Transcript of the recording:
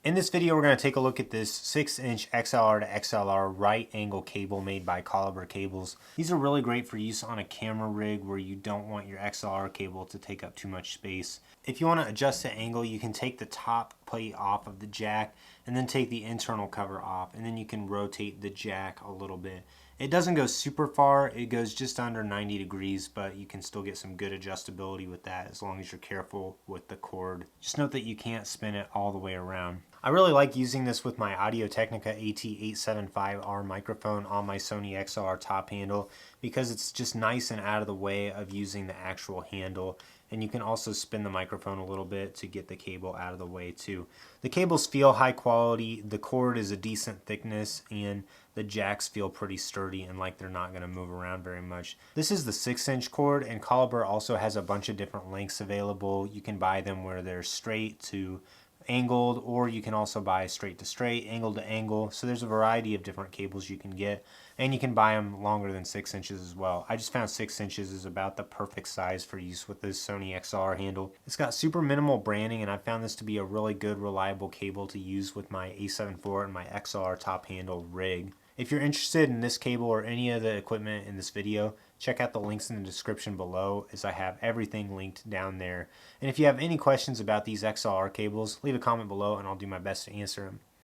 In this video, we're going to take a look at this 6-inch XLR to XLR right angle cable made by Coluber cables. These are really great for use on a camera rig where you don't want your XLR cable to take up too much space. If you want to adjust the angle, you can take the top plate off of the jack and then take the internal cover off, and then you can rotate the jack a little bit. It doesn't go super far, it goes just under 90 degrees, but you can still get some good adjustability with that as long as you're careful with the cord. Just note that you can't spin it all the way around. I really like using this with my Audio-Technica AT875R microphone on my Sony XLR top handle because it's just nice and out of the way of using the actual handle, and you can also spin the microphone a little bit to get the cable out of the way too. The cables feel high quality, the cord is a decent thickness, and the jacks feel pretty sturdy and like they're not going to move around very much. This is the 6-inch cord, and Coluber also has a bunch of different lengths available. You can buy them where they're straight to angled, or you can also buy straight to straight, angle to angle. So there's a variety of different cables you can get, and you can buy them longer than 6 inches as well. I just found 6 inches is about the perfect size for use with this Sony XLR handle. It's got super minimal branding, and I found this to be a really good, reliable cable to use with my A7 IV and my XLR top handle rig. If you're interested in this cable or any of the equipment in this video, check out the links in the description below, as I have everything linked down there. And if you have any questions about these XLR cables, leave a comment below and I'll do my best to answer them.